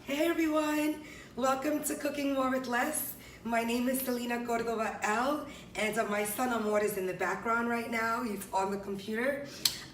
Hey everyone, welcome to Cooking More with Less. My name is Celina Cordobael, and my son Amoor is in the background right now. He's on the computer.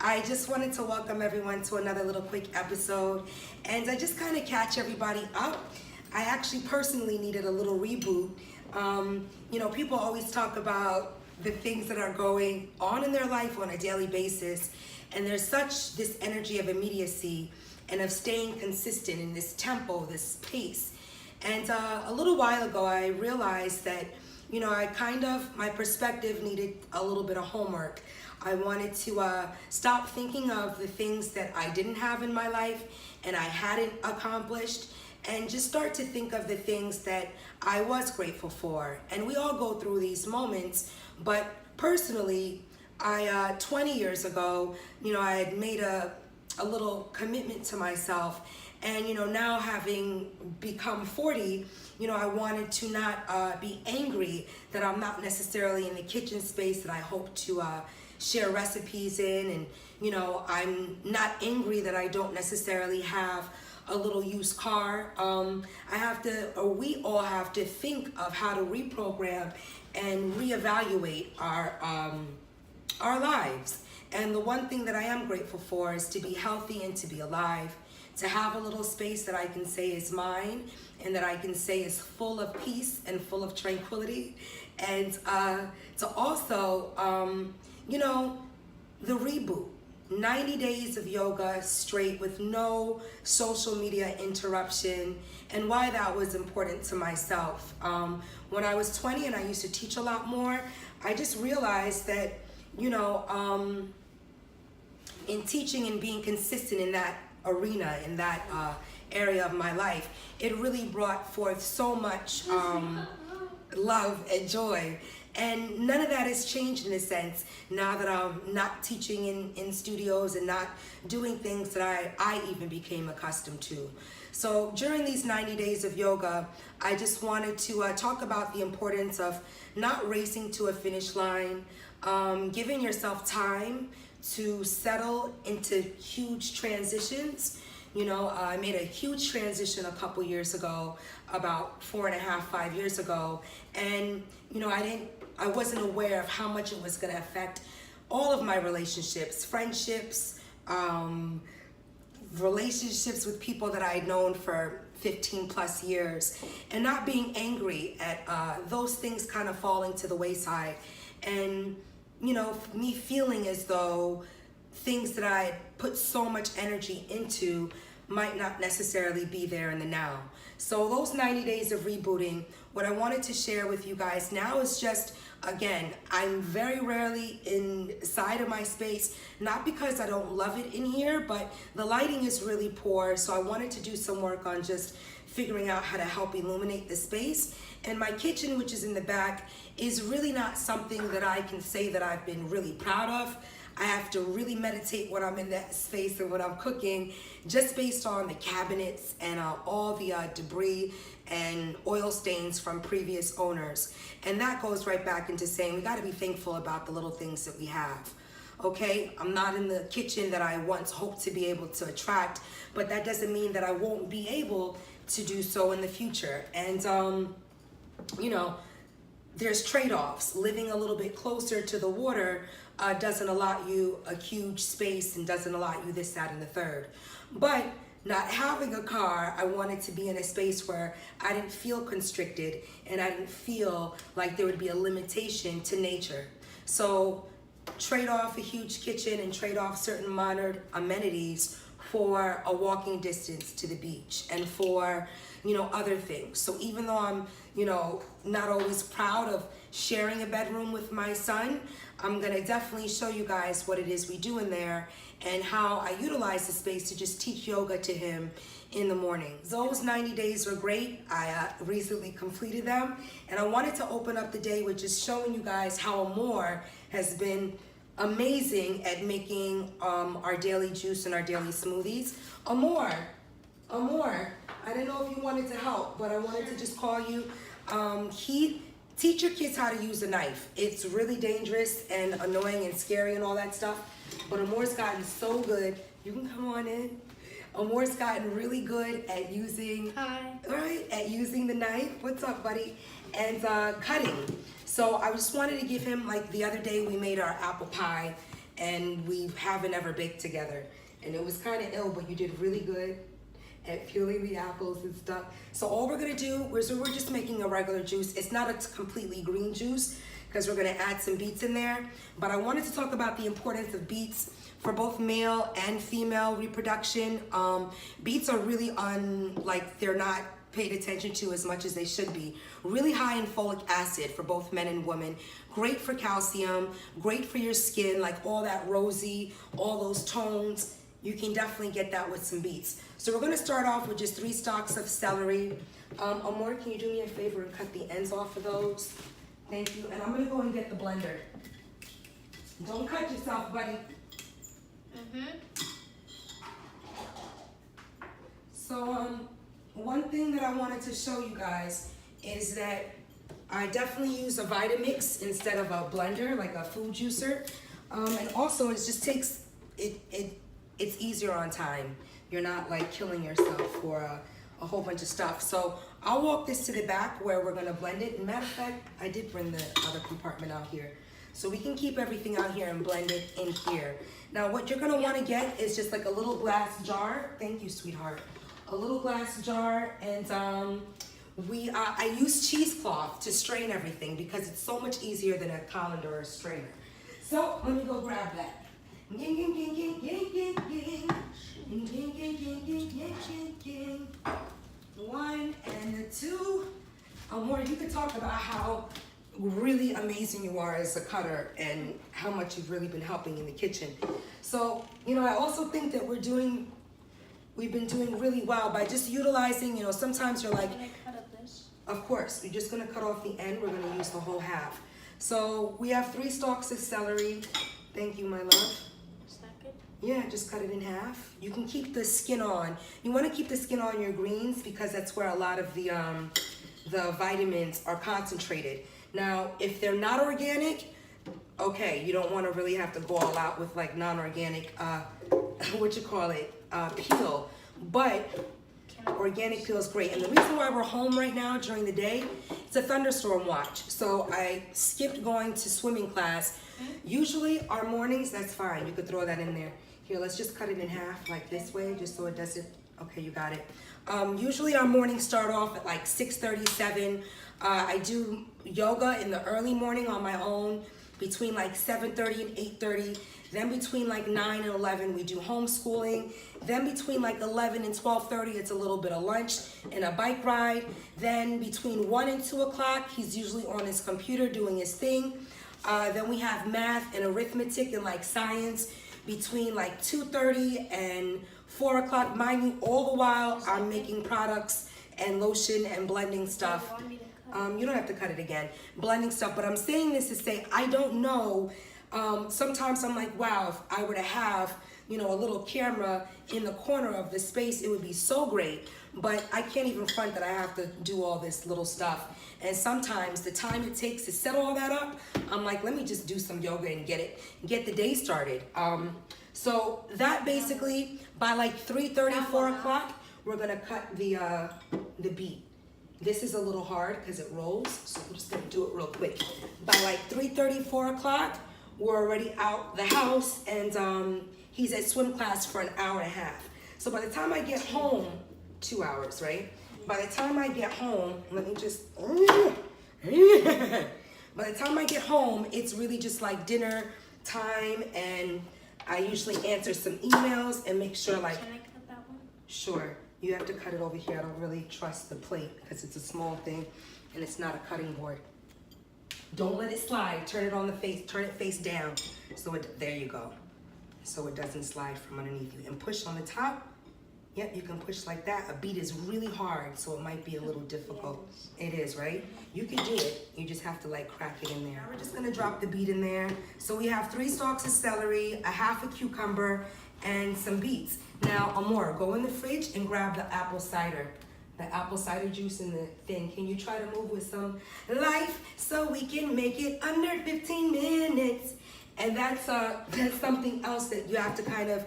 I just wanted to welcome everyone to another little quick episode, and I just kind of catch everybody up. I actually personally needed a little reboot. People always talk about the things that are going on in their life on a daily basis, and there's such this energy of immediacy and of staying consistent in this tempo, this pace. And a little while ago, I realized that, my perspective needed a little bit of homework. I wanted to stop thinking of the things that I didn't have in my life and I hadn't accomplished, and just start to think of the things that I was grateful for. And we all go through these moments, but personally, 20 years ago, I had made a little commitment to myself, and now having become 40, I wanted to not be angry that I'm not necessarily in the kitchen space that I hope to share recipes in, and I'm not angry that I don't necessarily have a little used car. We all have to think of how to reprogram and reevaluate our lives. And the one thing that I am grateful for is to be healthy and to be alive, to have a little space that I can say is mine and that I can say is full of peace and full of tranquility. And to also, the reboot. 90 days of yoga straight with no social media interruption, and why that was important to myself. When I was 20 and I used to teach a lot more, I just realized that, in teaching and being consistent in that arena, in that area of my life, it really brought forth so much love and joy. And none of that has changed in a sense now that I'm not teaching in studios and not doing things that I even became accustomed to. So during these 90 days of yoga, I just wanted to talk about the importance of not racing to a finish line, giving yourself time to settle into huge transitions. I made a huge transition a couple years ago, about 4.5, 5 years ago, and I wasn't aware of how much it was going to affect all of my relationships, friendships, relationships with people that I had known for 15 plus years, and not being angry at those things kind of falling to the wayside, and me feeling as though things that I put so much energy into might not necessarily be there in the now. So those 90 days of rebooting, what I wanted to share with you guys now is just, again, I'm very rarely inside of my space, not because I don't love it in here, but the lighting is really poor, so I wanted to do some work on just figuring out how to help illuminate the space. And my kitchen, which is in the back, is really not something that I can say that I've been really proud of. I have to really meditate when I'm in that space and when I'm cooking, just based on the cabinets and all the debris and oil stains from previous owners. And that goes right back into saying we got to be thankful about the little things that we have. Okay, I'm not in the kitchen that I once hoped to be able to attract, but that doesn't mean that I won't be able to do so in the future. And there's trade-offs. Living a little bit closer to the water doesn't allot you a huge space and doesn't allot you this, that, and the third. But not having a car, I wanted to be in a space where I didn't feel constricted and I didn't feel like there would be a limitation to nature. So trade off a huge kitchen and trade off certain modern amenities for a walking distance to the beach and for other things. So even though I'm not always proud of sharing a bedroom with my son, I'm gonna definitely show you guys what it is we do in there and how I utilize the space to just teach yoga to him in the morning. Those 90 days were great. I recently completed them, and I wanted to open up the day with just showing you guys how Amoor has been amazing at making our daily juice and our daily smoothies. Amoor, I didn't know if you wanted to help, but I wanted to just call you. Teach your kids how to use a knife. It's really dangerous and annoying and scary and all that stuff, but Amoor's gotten so good. You can come on in. Amoor's gotten really good at using, at using the knife. What's up, buddy? And cutting. So I just wanted to give him, like the other day we made our apple pie and we haven't ever baked together. And it was kind of ill, but you did really good at peeling the apples and stuff. So all we're gonna do is we're just making a regular juice. It's not a completely green juice because we're gonna add some beets in there. But I wanted to talk about the importance of beets for both male and female reproduction. Beets are really they're not paid attention to as much as they should be. Really high in folic acid for both men and women. Great for calcium, great for your skin, like all that rosy, all those tones. You can definitely get that with some beets. So we're gonna start off with just 3 stalks of celery. Amoor, can you do me a favor and cut the ends off of those? Thank you. And I'm gonna go and get the blender. Don't cut yourself, buddy. So one thing that I wanted to show you guys is that I definitely use a Vitamix instead of a blender, like a food juicer. And also it just takes, it's easier on time. You're not like killing yourself for a whole bunch of stuff. So I'll walk this to the back where we're gonna blend it. And matter of fact, I did bring the other compartment out here. So we can keep everything out here and blend it in here. Now what you're gonna wanna get is just like a little glass jar. Thank you, sweetheart. A little glass jar, and I use cheesecloth to strain everything because it's so much easier than a colander or a strainer. So let me go grab that. One and the two. Amoor, you could talk about how really amazing you are as a cutter and how much you've really been helping in the kitchen. So, you know, I also think that we've been doing really well by just utilizing, you know, sometimes you're like, can I cut up this? Of course, you're just gonna cut off the end, we're gonna use the whole half. So we have 3 stalks of celery. Thank you, my love. Is that good? Yeah, just cut it in half. You can keep the skin on. You wanna keep the skin on your greens because that's where a lot of the vitamins are concentrated. Now, if they're not organic, okay, you don't wanna really have to go all out with like non-organic, peel, but organic peel is great. And the reason why we're home right now during the day, it's a thunderstorm watch. So I skipped going to swimming class. Usually our mornings, that's fine. You could throw that in there. Here, let's just cut it in half like this way, just so it doesn't, okay, you got it. Usually our mornings start off at like 6:37. I do yoga in the early morning on my own between like 7:30 and 8:30. Then between like 9 and 11, we do homeschooling. Then between like 11 and 12:30, it's a little bit of lunch and a bike ride. Then between 1 and 2 o'clock, he's usually on his computer doing his thing. Then we have math and arithmetic and like science between like 2:30 and 4 o'clock. Mind you, all the while I'm making products and lotion and blending stuff. You don't have to cut it again. Blending stuff, but I'm saying this to say I don't know. Sometimes I'm like, wow, if I were to have, you know, a little camera in the corner of the space, it would be so great. But I can't even front that I have to do all this little stuff. And sometimes the time it takes to set all that up, I'm like, let me just do some yoga and get the day started. So that basically, by like 3:30, 4 o'clock, we're gonna cut the beet. This is a little hard because it rolls, so we're just gonna do it real quick. By like 3:30, 4 o'clock, we're already out the house, and he's at swim class for an hour and a half. So by the time I get home, 2 hours, right? By the time I get home, let me just, by the time I get home, it's really just like dinner time, and I usually answer some emails and make sure like, Can I cut that one? Sure, you have to cut it over here. I don't really trust the plate because it's a small thing and it's not a cutting board. Don't let it slide. Turn it on the face, turn it face down. So there you go. So it doesn't slide from underneath you. And push on the top. Yep, you can push like that. A beet is really hard, so it might be a little difficult. It is, right? You can do it. You just have to like crack it in there. We're just gonna drop the beet in there. So we have 3 stalks of celery, a half a cucumber, and some beets. Now, Amoor, go in the fridge and grab the apple cider. The apple cider juice in the thing. Can you try to move with some life so we can make it under 15 minutes? And that's something else that you have to kind of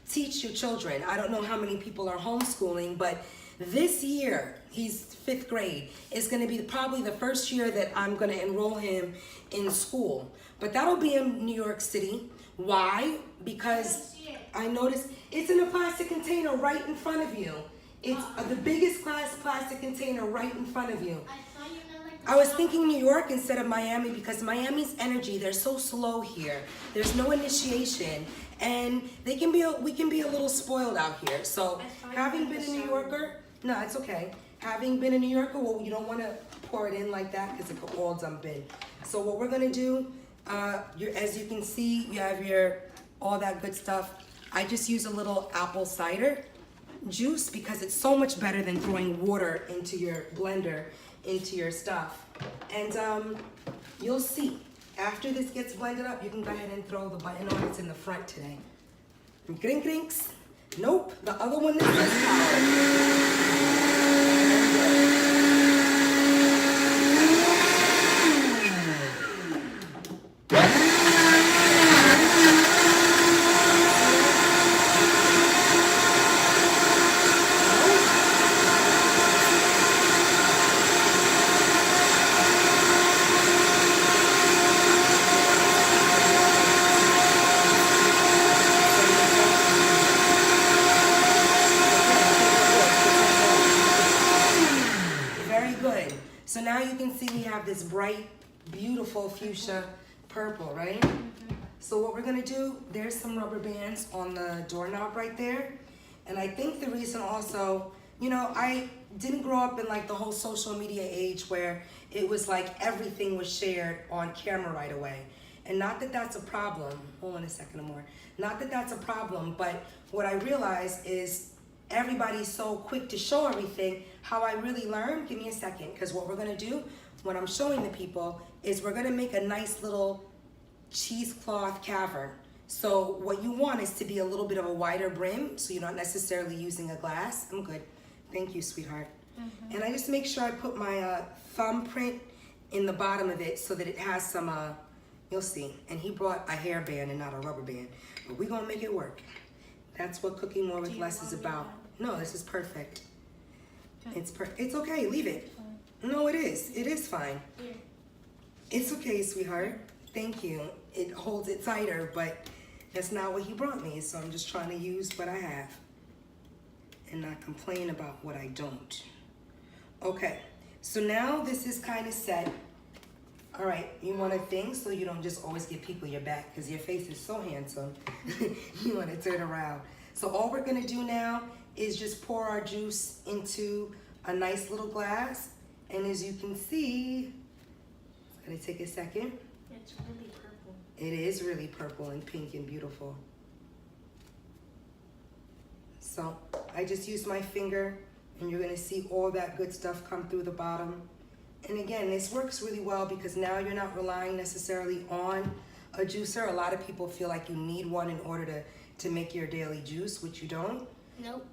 teach your children. I don't know how many people are homeschooling, but this year, he's 5th grade, is gonna be probably the first year that I'm gonna enroll him in school. But that'll be in New York City. Why? Because I noticed it's in a plastic container right in front of you. It's the biggest plastic container right in front of you. I was thinking New York instead of Miami because Miami's energy, they're so slow here. There's no initiation. And we can be a little spoiled out here. So having been a New Yorker, no, it's okay. Having been a New Yorker, well, you don't want to pour it in like that because it could all dump in. So what we're going to do, as you can see, you have all that good stuff. I just use a little apple cider juice because it's so much better than throwing water into your blender, into your stuff. And you'll see, after this gets blended up, you can go ahead and throw the button on. It's in the front today. Grink grinks. Nope, the other one is this power. So now you can see we have this bright, beautiful fuchsia purple, right? So what we're gonna do, there's some rubber bands on the doorknob right there. And I think the reason also, you know, I didn't grow up in like the whole social media age where it was like everything was shared on camera right away. And not that that's a problem, hold on a second, Amoor. Not that that's a problem, but what I realized is everybody's so quick to show everything. How I really learned, give me a second, because what we're gonna do, what I'm showing the people, is we're gonna make a nice little cheesecloth cavern. So what you want is to be a little bit of a wider brim, so you're not necessarily using a glass. I'm good, thank you, sweetheart. And I just make sure I put my thumbprint in the bottom of it so that it has some, you'll see. And he brought a hairband and not a rubber band, but we're gonna make it work. That's what Cooking More with Less is about. No, this is perfect. It's okay, leave it. No, it is. It is fine. It's okay, sweetheart. Thank you. It holds it tighter, but that's not what he brought me, so I'm just trying to use what I have and not complain about what I don't. Okay, so now this is kind of set. All right, you want to think so you don't just always give people your back because your face is so handsome. You want to turn around. So all we're going to do now is just pour our juice into a nice little glass. And as you can see, it's going to take a second. It's really purple. It is really purple and pink and beautiful. So I just use my finger and you're going to see all that good stuff come through the bottom. And again, this works really well because now you're not relying necessarily on a juicer. A lot of people feel like you need one in order to make your daily juice, which you don't. Nope.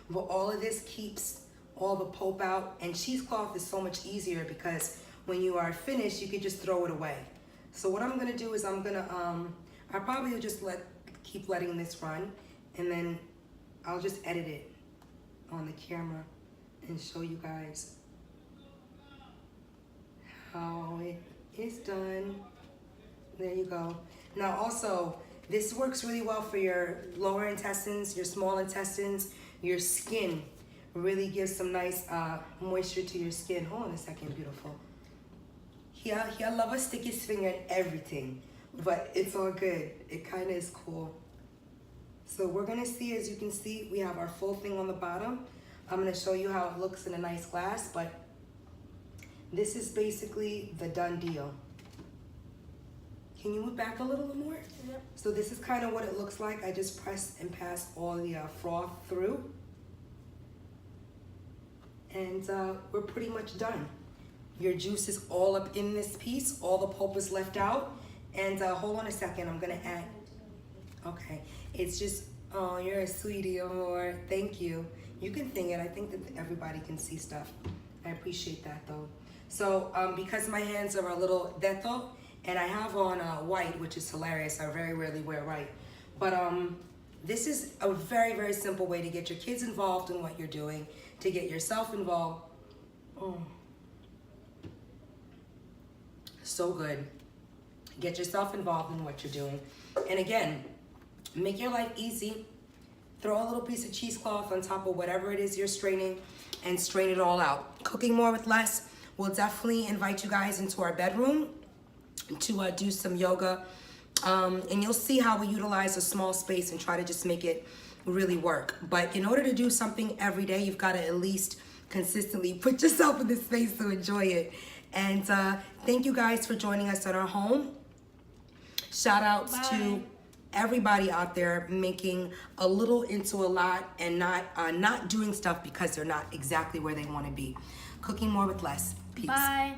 But all of this keeps all the pulp out, and cheesecloth is so much easier because when you are finished, you can just throw it away. So what I'm gonna do is I'm gonna, I probably will just keep letting this run, and then I'll just edit it on the camera and show you guys how it is done. There you go. Now also, this works really well for your lower intestines, your small intestines, your skin. Really gives some nice moisture to your skin. Hold on a second, beautiful. He'll love to stick his finger in everything, but it's all good. It kind of is cool. So we're gonna see, as you can see, we have our full thing on the bottom. I'm gonna show you how it looks in a nice glass, but this is basically the done deal. Can you move back a little more? Yep. So this is kind of what it looks like. I just press and pass all the froth through. And we're pretty much done. Your juice is all up in this piece. All the pulp is left out. And hold on a second, I'm gonna add. Okay, it's just, oh, you're a sweetie, Amoor. Thank you. You can think it. I think that everybody can see stuff. I appreciate that though. So because my hands are a little deto, And I have on white, which is hilarious. I very rarely wear white. But this is a very, very simple way to get your kids involved in what you're doing, to get yourself involved. So good. Get yourself involved in what you're doing. And again, make your life easy. Throw a little piece of cheesecloth on top of whatever it is you're straining and strain it all out. Cooking more with less. We'll definitely invite you guys into our bedroom to do some yoga. And you'll see how we utilize a small space and try to just make it really work. But in order to do something every day, you've got to at least consistently put yourself in this space to enjoy it. And thank you guys for joining us at our home. Shout outs to everybody out there making a little into a lot and not doing stuff because they're not exactly where they want to be. Cooking more with less. Peace. Bye.